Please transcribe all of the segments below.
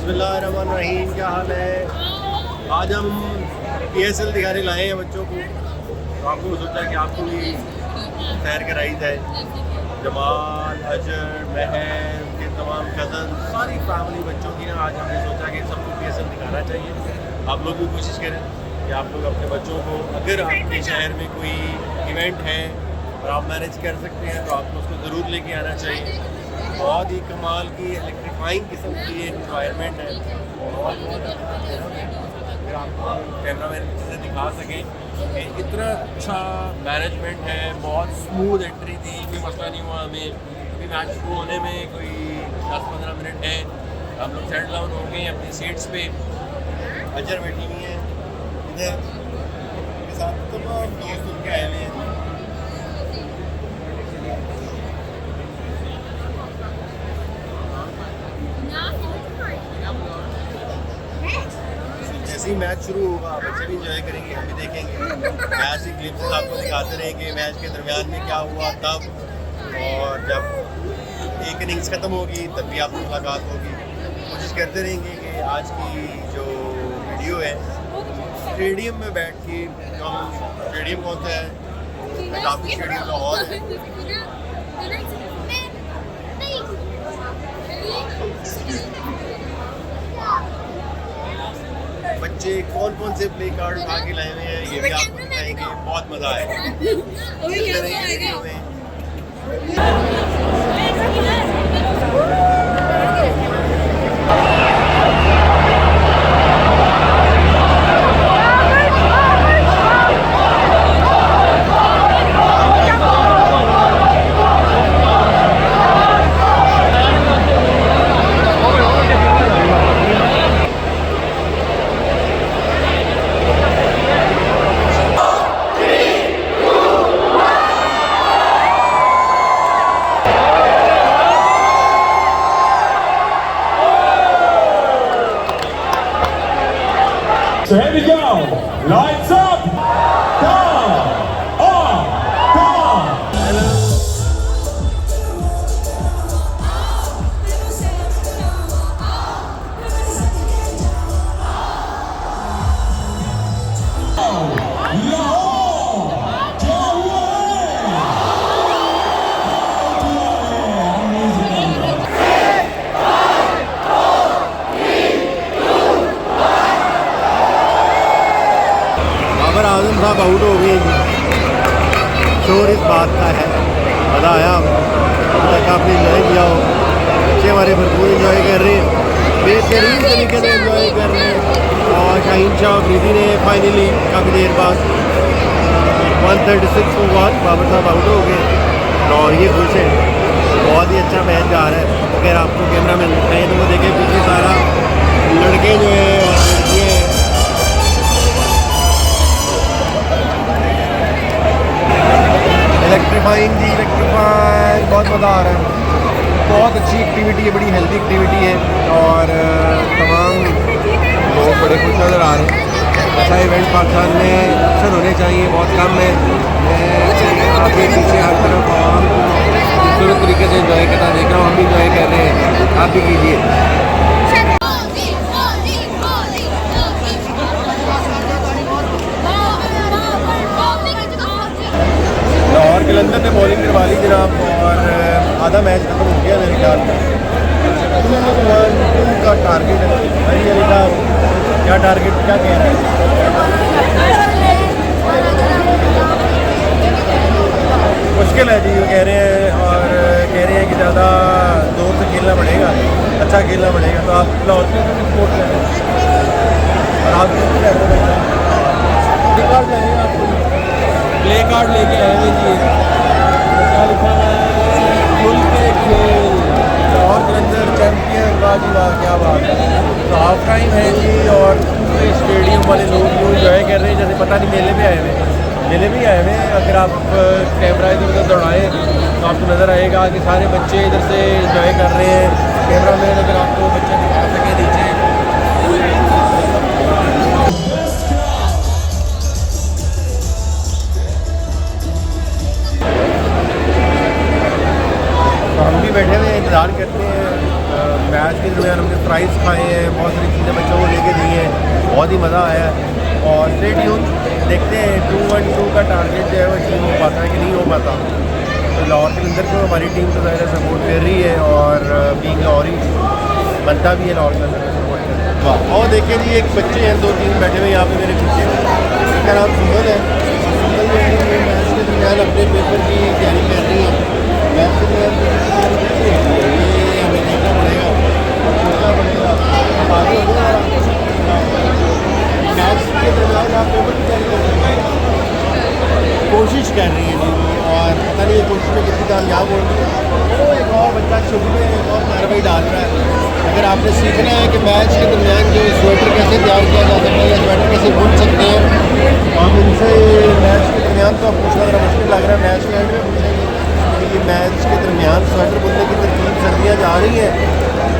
बिस्मिल्लाहिर्रहमानिर्रहीम। क्या हाल है? आज हम PSL दिखाने लाए हैं बच्चों को, तो आपको सोचा कि आपको भी सैर कराई जाए। जमाल, अजर, महर, उनके तमाम कज़न, सारी फैमिली बच्चों की ना, आज हमने सोचा कि सबको PSL दिखाना चाहिए। आप लोग भी कोशिश करें कि आप लोग अपने बच्चों को, अगर आपके शहर में कोई इवेंट है और आप मैनेज कर सकते हैं तो आपको उसको ज़रूर लेके आना चाहिए। बहुत ही कमाल की इलेक्ट्रीफाइंग किस्म की इन्वायरमेंट है। अगर आपको कैमरा मैन से दिखा सकें कि इतना अच्छा मैनेजमेंट है, बहुत स्मूथ एंट्री थी, कोई मसला नहीं हुआ हमें। अभी मैच शुरू होने में कोई 10-15 मिनट है, हम लोग सेट डाउन हो गए अपनी सीट्स पे। अजर बैठी हुई है इधर, उनके साथ तमाम दोस्त उनके आए हुए हैं। जैसे ही मैच शुरू होगा बच्चे भी इंजॉय करेंगे, हम भी देखेंगे। मैच की क्लिप्स आपको दिखाते रहेंगे, मैच के दरमियान में क्या हुआ तब, और जब एक इनिंग्स ख़त्म होगी तब भी आपको मुलाकात होगी। कोशिश करते रहेंगे कि आज की जो वीडियो है स्टेडियम में बैठ के, जो हम स्टेडियम कौन सा है, काफ़ी स्टेडियम लाहौर है, बच्चे कौन कौन से प्ले कार्ड उठा के लाए हुए हैं ये भी आपको दिखाएंगे। बहुत मज़ा आएगा। So here we go. Lights up. Come on. Come on. आजम साहब आउट हो गए जी। शोर इस बात का है, मज़ा आया। तक आपने इंजॉय किया हो, बच्चे हमारे भरपूर इंजॉय कर रहे हैं, बेहतरीन तरीके से इंजॉय कर रहे हैं। और शाहीन शाह अफरीदी ने फाइनली काफ़ी देर बाद 136 को बाद बाबर साहब आउट हो गए और ये खुश है। बहुत ही अच्छा मैच जा रहा है। अगर आपको कैमरा मैन दिखाएँ तो वो देखें पीछे सारा लड़के जो है और लड़कियाँ हैं। इलेक्ट्रीफाइंग जी, इलेक्ट्रीफाइंग, बहुत मज़ा आ रहा है। बहुत अच्छी एक्टिविटी है, बड़ी हेल्दी एक्टिविटी है और तमाम लोग बड़े खुश नज़र आ रहे हैं। ऐसा इवेंट पाकिस्तान में अक्सर होने चाहिए, बहुत कम है। मैं आगे पीछे हर तरफ आवाम खूबसूरत तरीके से इंजॉय करना देख रहा हूँ, हम भी इंजॉय कर रहे हैं, आप भी कीजिए। लाहौर के लंदन ने बॉलिंग करवा ली जनाब और आधा मैच खत्म हो गया मेरे ख्याल में। 2-1 का टारगेट है। भाई अली साहब क्या टारगेट, क्या कह रहे हैं? मुश्किल है जी, वो कह रहे हैं, और कह रहे हैं कि ज़्यादा जोर से खेलना पड़ेगा, अच्छा खेलना पड़ेगा। तो आप लाहौर में सपोर्ट कर रहे हैं और आप किसको कह रहे हैं? कार्ड लेंगे आपको, प्ले कार्ड लेके आए हुए जी। क्या लिखा है? मुल्क के खेल लाहौर के अंदर चैम्पियन। वाह जी वाह, क्या बात है। तो हाफ टाइम है जी और स्टेडियम वाले लोग जो इंजॉय कर रहे हैं जैसे पता नहीं मेले में आए हुए, मेले में आए हुए। अगर आप कैमरा इधर उधर दौड़ाएँ तो आपको नज़र आएगा कि सारे बच्चे इधर से इंजॉय कर रहे हैं। कैमरा मैन अगर आपको बच्चे दिखा सके नीचे, हम भी बैठे हुए इंतज़ार करते हैं मैच के दरमियान हमने प्राइज़ खाए हैं, बहुत सारी चीज़ें बच्चों को लेके दी हैं, बहुत ही मज़ा आया है। और स्टे ट्यून, देखते हैं 2-1-2 का टारगेट जो है वो अचीव हो पाता है कि नहीं हो पाता। तो लाहौर के अंदर को हमारी टीम तो ज़ाहिर सपोर्ट कर रही है और बीइंग लाहौरी बनता भी है लाहौर के अंदर सपोर्ट कर। और देखिए जी, एक बच्चे हैं 2-3 बैठे हुए यहाँ पे मेरे पीछे, इनका नाम सुंदर है। सुंदर जो है मैच के दरमियान अपने पेपर की तैयारी कर रही है। मैच के दरमियान ये हमें देखना पड़ेगा, सोचना पड़ेगा, आगे हो गया मैच के दरमियान आप पेपर की तैयारी कर रहे हैं, कोशिश कर रही है जी, और पता नहीं ये कोशिश में कितनी कामयाब होगी। वो एक और बच्चा शुरू में एक और कार्रवाई डाल रहा है। अगर आपने सीखना है कि मैच के दरमियान जो स्वेटर कैसे तैयार किया जा सकता है या स्वेटर कैसे बुन सकते हैं, आप इनसे मैच के दरमियान तो आप पूछना ज़रा मुश्किल लग रहा है, मैच के एंड में पूछेंगे कि मैच के दरमियान स्वेटर बुनने की तरतीब सर्दियाँ जा रही हैं,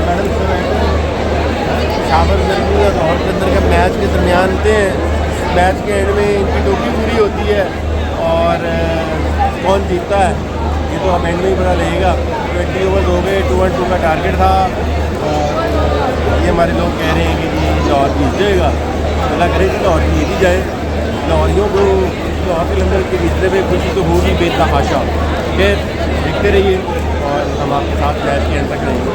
मैडम शावर गर्मी और लाहौर के अंदर के मैच के दरमियान थे, मैच के एंड में इनकी टोपी पूरी होती है और कौन जीतता है ये तो अब एंड में ही पता लगेगा। 20 ओवर्स हो गए, 2-2 का टारगेट था और ये हमारे लोग कह रहे हैं कि जी लाहौर जीत जाएगा। अल्लाह करे कि लाहौर जीत ही जाए। लाहौरियों को लाहौर के अंदर के जीतने में खुशी तो होगी बेतहाशा। फिर देखते रहिए और हम आपके साथ मैच के एंड तक रहेंगे।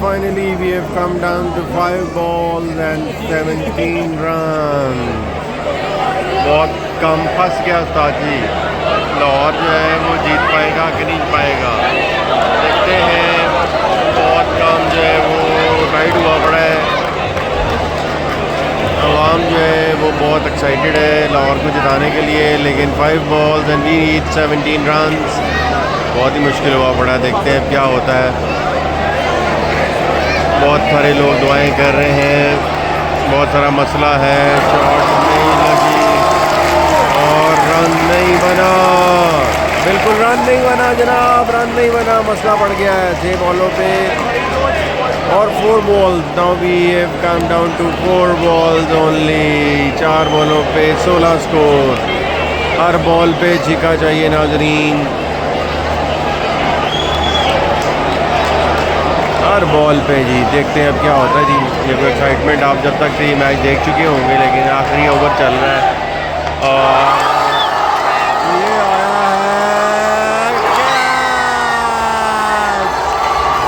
Finally, we have come down to 5 balls and 17 runs. बहुत कम फंस गया उस्ताद जी। लाहौर जो है वो जीत पाएगा कि नहीं पाएगा देखते हैं। बहुत कम जो है वो टाइट हुआ पड़ा है। आवाम जो है वो बहुत एक्साइटेड है लाहौर को जिताने के लिए, लेकिन 5 balls and we need 17 runs बहुत ही मुश्किल हुआ पड़ा है। देखते हैं क्या होता है। बहुत सारे लोग दुआएं कर रहे हैं, बहुत सारा मसला है, शॉट नहीं लगी और रन नहीं बना, बिल्कुल रन नहीं बना जनाब, रन नहीं बना, मसला पड़ गया है 6 बॉलों पे और 4 balls। Now we have come down to 4 balls only. 4 बॉलों पे 16 स्कोर, हर बॉल पे छिका चाहिए नाजरीन, हर बॉल पे जी। देखते हैं अब क्या होता है जी। ये कोई एक्साइटमेंट आप जब तक से ये मैच देख चुके होंगे, लेकिन आखिरी ओवर चल रहा है और ये आया है कैच।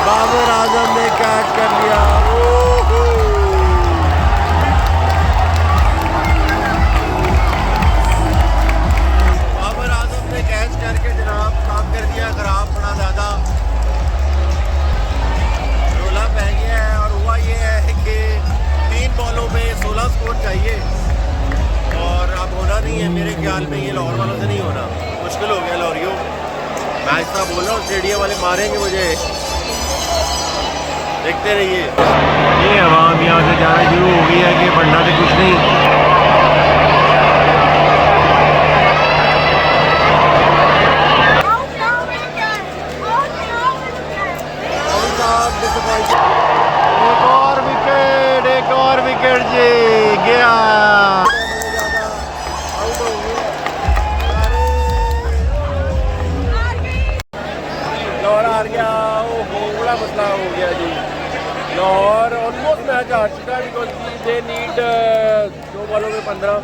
बाबर आजम ने कैच कर लिया। बाबर आजम ने कैच करके जनाब काम कर दिया खराब, बड़ा ज़्यादा पै गया है। और हुआ ये है कि 3 बॉलों में 16 स्कोर चाहिए और अब होना नहीं है मेरे ख्याल में, ये लाहौर वालों से नहीं होना, मुश्किल हो गया लाहौरियों। मैं ऐसा बोल रहा हूँ स्टेडियम वाले मारेंगे मुझे, देखते रहिए। ये आवाम यहाँ से जाना शुरू हो गई है कि बढ़ना से कुछ नहीं। एक और विकेट जी गया। लाहौर हार गया, बड़ा मसला हो गया जी। लाहौर ऑलमोस्ट मैच हार चुका है बिकॉज दे नीड 2 बॉलों में 15,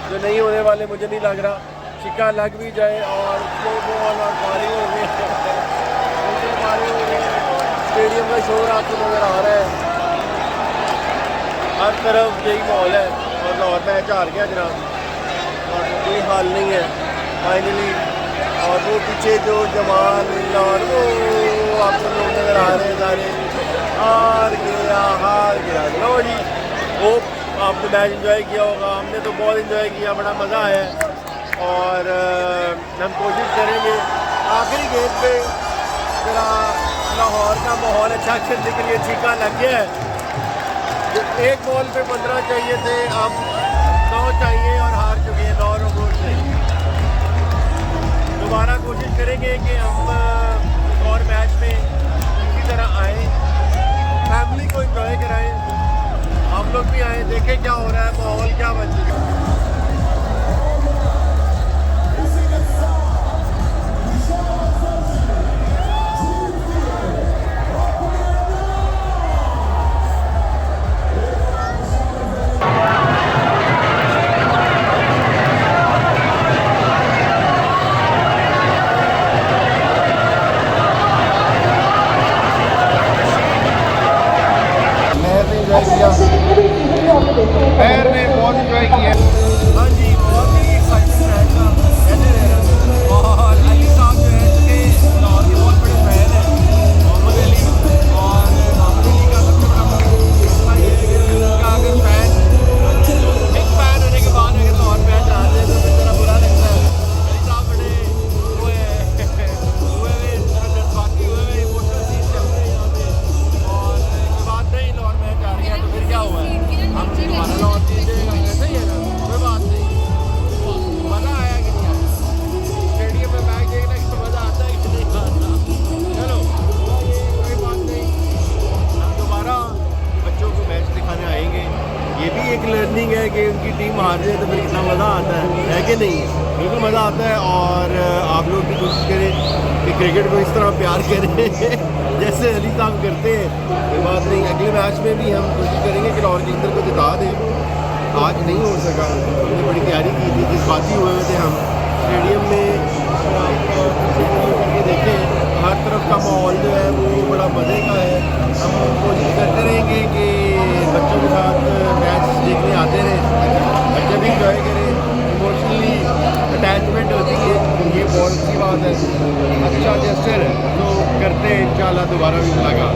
जो नहीं होने वाले मुझे नहीं लग रहा। छिक्का लग भी जाए और स्लो बॉल और पारी हो गए, स्टेडियम का शोर आपको नजर आ रहा है। हर तरफ यही माहौल है और लाहौर मैच हार गया जनाब और कोई हाल नहीं है फाइनली। और वो पीछे जो जमाल और वो आप सब लोग नजर आ रहे हैं सारे हार गया लो जी। वो आपने मैच एंजॉय किया होगा, हमने तो बहुत एंजॉय किया, बड़ा मज़ा आया और हम कोशिश करेंगे आखिरी गेंद पे जरा लाहौर का माहौल अच्छा करने के लिए छीका लग गया है। जो एक बॉल पे 15 चाहिए थे अब 9 चाहिए और हार चुके हैं 9 रन से। दोबारा कोशिश करेंगे कि हम एक और मैच में इसी तरह आएँ, फैमिली को एंजॉय कराएं, आप लोग भी आएँ, देखें क्या हो रहा है, माहौल क्या बन चुका है। पैर ने बहुत इंजॉय किया। हाँ जी, बहुत ही एक्साइटिंग मैच था और अली साहब जो है इसके लाहौर के बहुत बड़े फैन हैं, मोहम्मद अली। और मोहम्मद अली का सबसे बड़ा मसला ये है कि उनका अगर फैन एक फैन होने के बाद अगर लाहौर मैच आ जाए तो फिर थोड़ा बुरा लगता है। अली साहब बड़े बाकी हुए इमोशनल सीन चल रहे हैं यहाँ पे और इसके बाद नहीं लाहौर मैच आ गया तो फिर क्या हुआ है, हम दोबारा लाहौर जीतेगा, ऐसा ही है ना, कोई बात नहीं। मज़ा आया कि नहीं आया स्टेडियम में मैच देखने का मज़ा आता है कि नहीं आता। चलो कोई बात नहीं, हम दोबारा बच्चों को मैच दिखाने आएंगे। ये भी एक लर्निंग है कि उनकी टीम हार जाए तो फिर कितना मज़ा आता है कि नहीं। बिल्कुल मज़ा आता है और आप लोग भी कोशिश करें कि क्रिकेट को इस तरह प्यार करें जैसे अली साहब करते हैं। कोई बात नहीं, अगले मैच में भी हम कोशिश करेंगे कि लाहौर केंद्र को जिता दें। आज नहीं हो सका, हमने बड़ी तैयारी की थी, जज्बाती हुए थे हम स्टेडियम में। करके देखें हर तरफ का माहौल जो है वो बड़ा मज़े का है। हम कोशिश करते रहेंगे कि बच्चों के साथ मैच देखने आते रहें, बच्चे भी इंजॉय करें। इमोशनली अटैचमेंट होती है, ये बहुत अच्छी बात है, अच्छा जेस्चर है, तो करते हैं इंशाल्लाह दोबारा भी मुलाकात।